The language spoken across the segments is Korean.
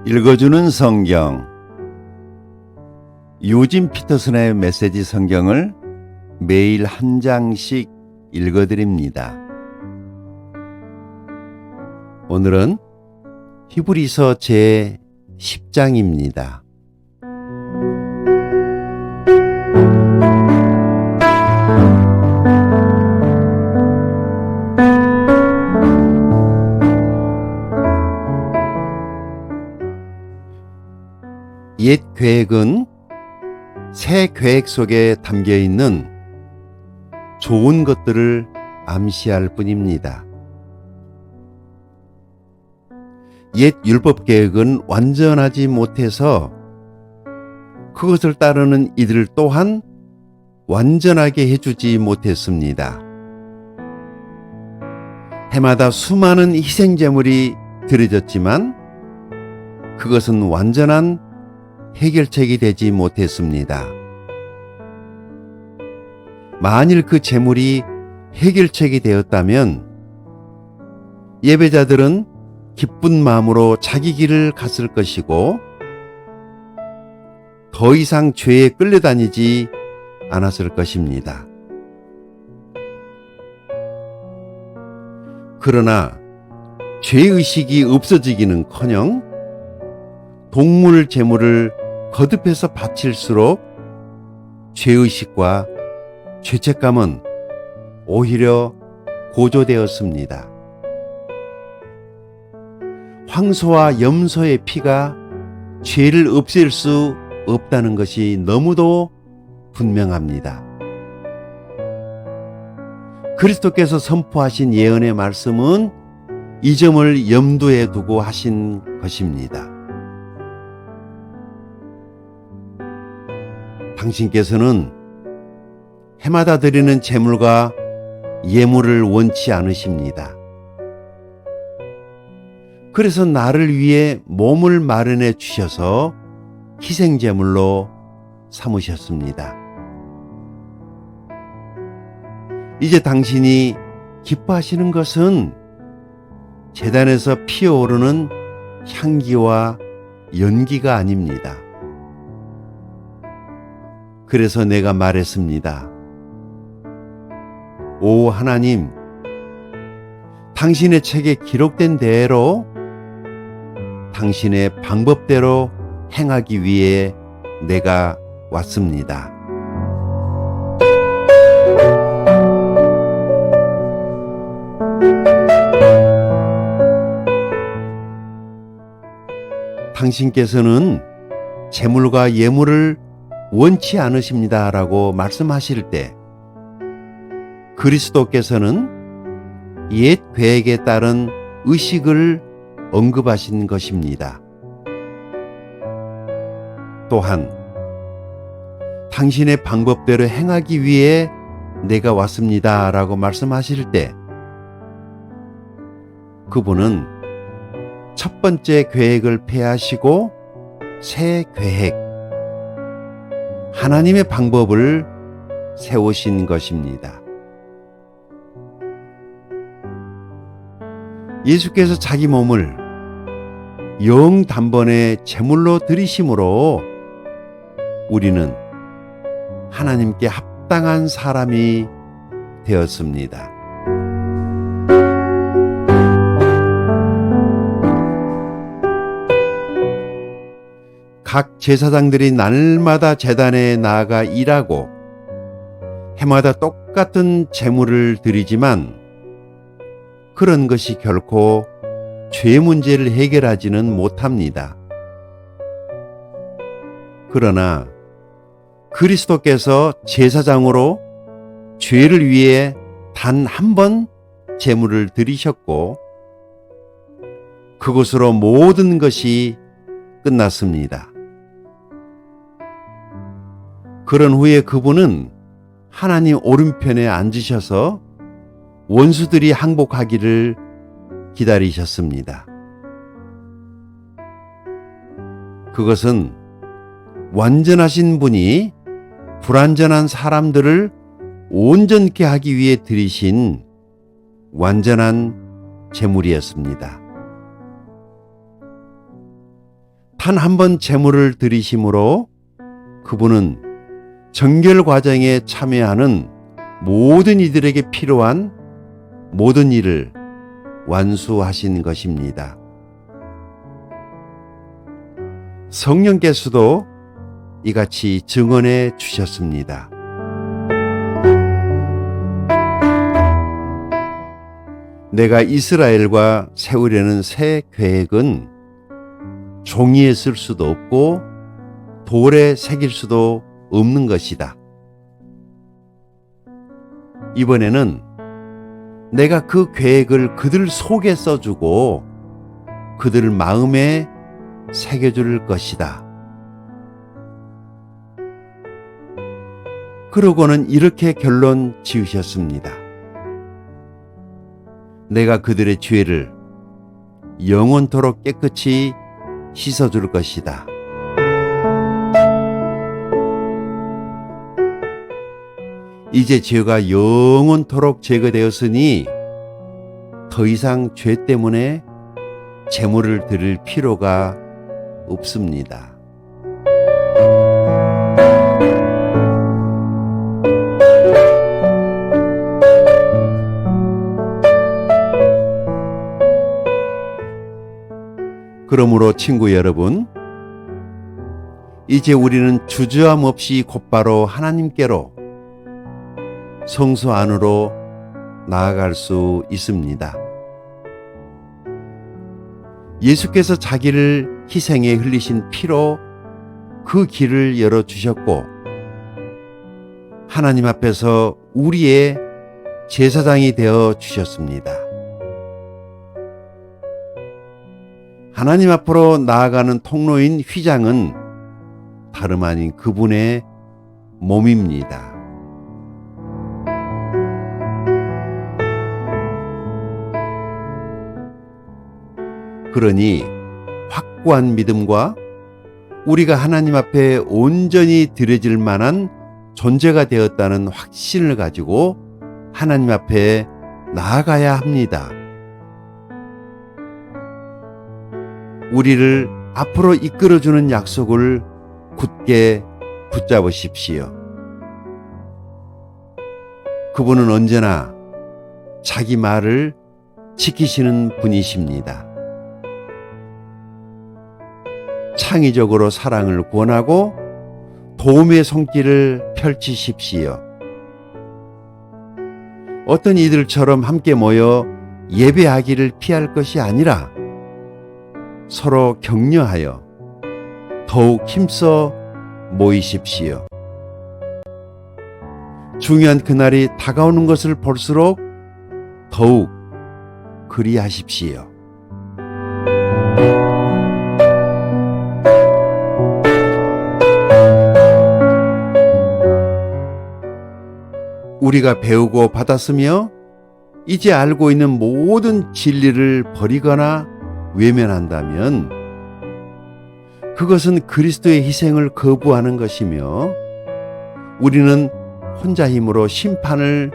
읽어주는 성경. 요즘 피터슨의 메시지 성경을 매일 한 장씩 읽어드립니다. 오늘은 히브리서 제 10장입니다. 옛 계획은 새 계획 속에 담겨 있는 좋은 것들을 암시할 뿐입니다. 옛 율법 계획은 완전하지 못해서 그것을 따르는 이들 또한 완전하게 해주지 못했습니다. 해마다 수많은 희생제물이 드려졌지만 그것은 완전한 해결책이 되지 못했습니다. 만일 그 제물이 해결책이 되었다면 예배자들은 기쁜 마음으로 자기 길을 갔을 것이고 더 이상 죄에 끌려다니지 않았을 것입니다. 그러나 죄의식이 없어지기는커녕 동물 제물을 거듭해서 바칠수록 죄의식과 죄책감은 오히려 고조되었습니다. 황소와 염소의 피가 죄를 없앨 수 없다는 것이 너무도 분명합니다. 그리스도께서 선포하신 예언의 말씀은 이 점을 염두에 두고 하신 것입니다. 당신께서는 해마다 드리는 제물과 예물을 원치 않으십니다. 그래서 나를 위해 몸을 마련해 주셔서 희생제물로 삼으셨습니다. 이제 당신이 기뻐하시는 것은 제단에서 피어오르는 향기와 연기가 아닙니다. 그래서 내가 말했습니다. 오 하나님, 당신의 책에 기록된 대로 당신의 방법대로 행하기 위해 내가 왔습니다. 당신께서는 제물과 예물을 원치 않으십니다라고 말씀하실 때 그리스도께서는 옛 계획에 따른 의식을 언급하신 것입니다. 또한 당신의 방법대로 행하기 위해 내가 왔습니다라고 말씀하실 때 그분은 첫 번째 계획을 폐하시고 새 계획, 하나님의 방법을 세우신 것입니다. 예수께서 자기 몸을 영 단번에 제물로 드리심으로 우리는 하나님께 합당한 사람이 되었습니다. 각 제사장들이 날마다 제단에 나아가 일하고 해마다 똑같은 제물을 드리지만 그런 것이 결코 죄 문제를 해결하지는 못합니다. 그러나 그리스도께서 제사장으로 죄를 위해 단 한 번 제물을 드리셨고 그것으로 모든 것이 끝났습니다. 그런 후에 그분은 하나님 오른편에 앉으셔서 원수들이 항복하기를 기다리셨습니다. 그것은 완전하신 분이 불완전한 사람들을 온전케 하기 위해 드리신 완전한 제물이었습니다. 단 한 번 제물을 드리심으로 그분은 정결 과정에 참여하는 모든 이들에게 필요한 모든 일을 완수하신 것입니다. 성령께서도 이같이 증언해 주셨습니다. 내가 이스라엘과 세우려는 새 계획은 종이에 쓸 수도 없고 돌에 새길 수도 없는 것이다. 이번에는 내가 그 계획을 그들 속에 써주고 그들 마음에 새겨줄 것이다. 그러고는 이렇게 결론 지으셨습니다. 내가 그들의 죄를 영원토록 깨끗이 씻어줄 것이다. 이제 죄가 영원토록 제거되었으니 더 이상 죄 때문에 제물을 드릴 필요가 없습니다. 그러므로 친구 여러분, 이제 우리는 주저함 없이 곧바로 하나님께로 성소 안으로 나아갈 수 있습니다. 예수께서 자기를 희생에 흘리신 피로 그 길을 열어주셨고 하나님 앞에서 우리의 제사장이 되어 주셨습니다. 하나님 앞으로 나아가는 통로인 휘장은 다름 아닌 그분의 몸입니다. 그러니 확고한 믿음과 우리가 하나님 앞에 온전히 드려질 만한 존재가 되었다는 확신을 가지고 하나님 앞에 나아가야 합니다. 우리를 앞으로 이끌어주는 약속을 굳게 붙잡으십시오. 그분은 언제나 자기 말을 지키시는 분이십니다. 창의적으로 사랑을 권하고 도움의 손길을 펼치십시오. 어떤 이들처럼 함께 모여 예배하기를 피할 것이 아니라 서로 격려하여 더욱 힘써 모이십시오. 중요한 그날이 다가오는 것을 볼수록 더욱 그리하십시오. 우리가 배우고 받았으며 이제 알고 있는 모든 진리를 버리거나 외면한다면 그것은 그리스도의 희생을 거부하는 것이며 우리는 혼자 힘으로 심판을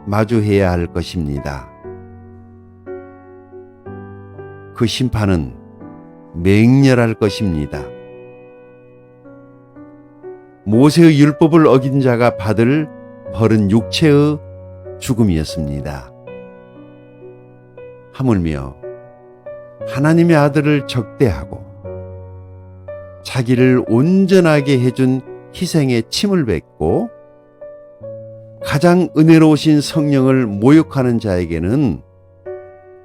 마주해야 할 것입니다. 그 심판은 맹렬할 것입니다. 모세의 율법을 어긴 자가 받을 벌은 육체의 죽음이었습니다. 하물며 하나님의 아들을 적대하고 자기를 온전하게 해준 희생의 침을 뱉고 가장 은혜로우신 성령을 모욕하는 자에게는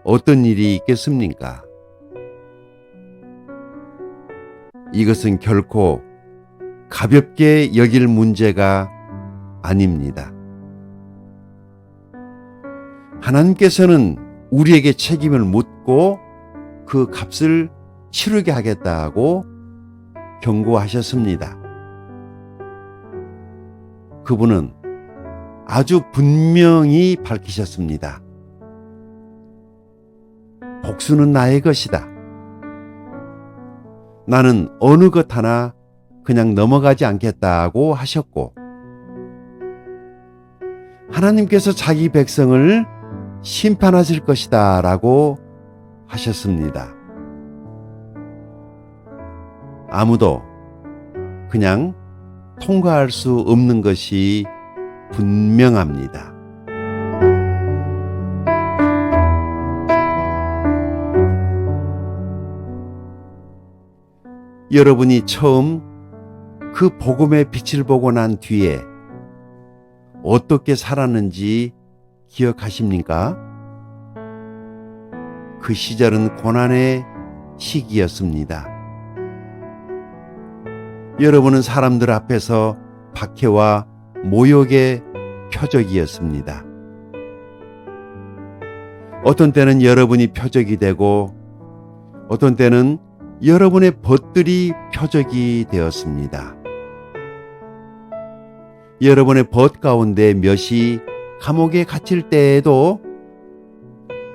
어떤 일이 있겠습니까? 이것은 결코 가볍게 여길 문제가 아닙니다. 하나님께서는 우리에게 책임을 묻고 그 값을 치르게 하겠다고 경고하셨습니다. 그분은 아주 분명히 밝히셨습니다. 복수는 나의 것이다. 나는 어느 것 하나 그냥 넘어가지 않겠다고 하셨고 하나님께서 자기 백성을 심판하실 것이다 라고 하셨습니다. 아무도 그냥 통과할 수 없는 것이 분명합니다. 여러분이 처음 그 복음의 빛을 보고 난 뒤에 어떻게 살았는지 기억하십니까? 그 시절은 고난의 시기였습니다. 여러분은 사람들 앞에서 박해와 모욕의 표적이었습니다. 어떤 때는 여러분이 표적이 되고 어떤 때는 여러분의 벗들이 표적이 되었습니다. 여러분의 벗 가운데 몇이 감옥에 갇힐 때에도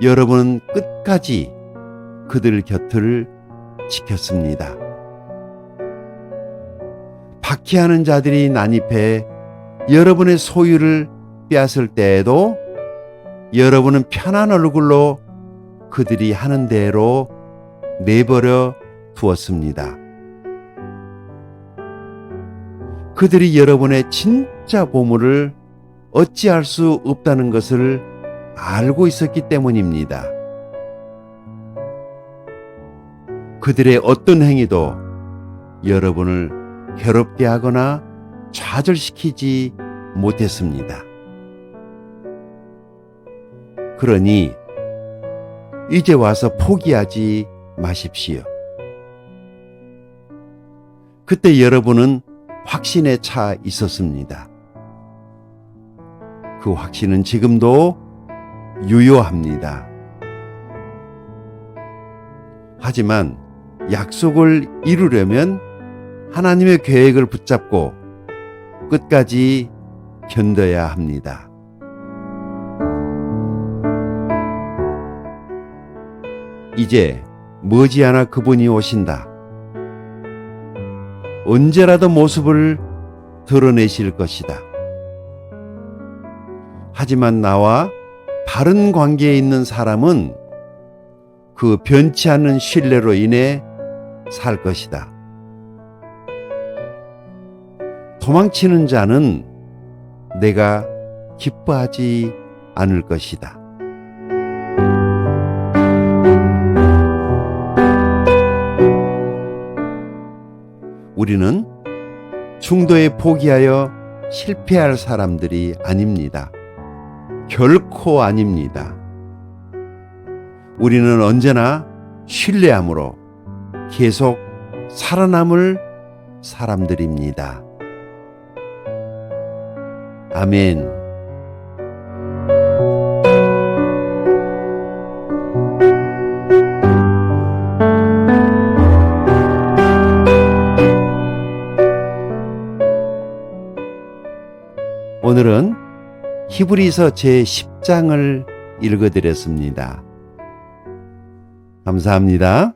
여러분은 끝까지 그들 곁을 지켰습니다. 박해하는 자들이 난입해 여러분의 소유를 빼앗을 때에도 여러분은 편한 얼굴로 그들이 하는 대로 내버려 두었습니다. 그들이 여러분의 진짜 보물을 어찌할 수 없다는 것을 알고 있었기 때문입니다. 그들의 어떤 행위도 여러분을 괴롭게 하거나 좌절시키지 못했습니다. 그러니 이제 와서 포기하지 마십시오. 그때 여러분은 확신에 차 있었습니다. 그 확신은 지금도 유효합니다. 하지만 약속을 이루려면 하나님의 계획을 붙잡고 끝까지 견뎌야 합니다. 이제 머지않아 그분이 오신다. 언제라도 모습을 드러내실 것이다. 하지만 나와 바른 관계에 있는 사람은 그 변치 않는 신뢰로 인해 살 것이다. 도망치는 자는 내가 기뻐하지 않을 것이다. 우리는 중도에 포기하여 실패할 사람들이 아닙니다. 결코 아닙니다. 우리는 언제나 신뢰함으로 계속 살아남을 사람들입니다. 아멘. 오늘은 히브리서 제10장을 읽어드렸습니다. 감사합니다.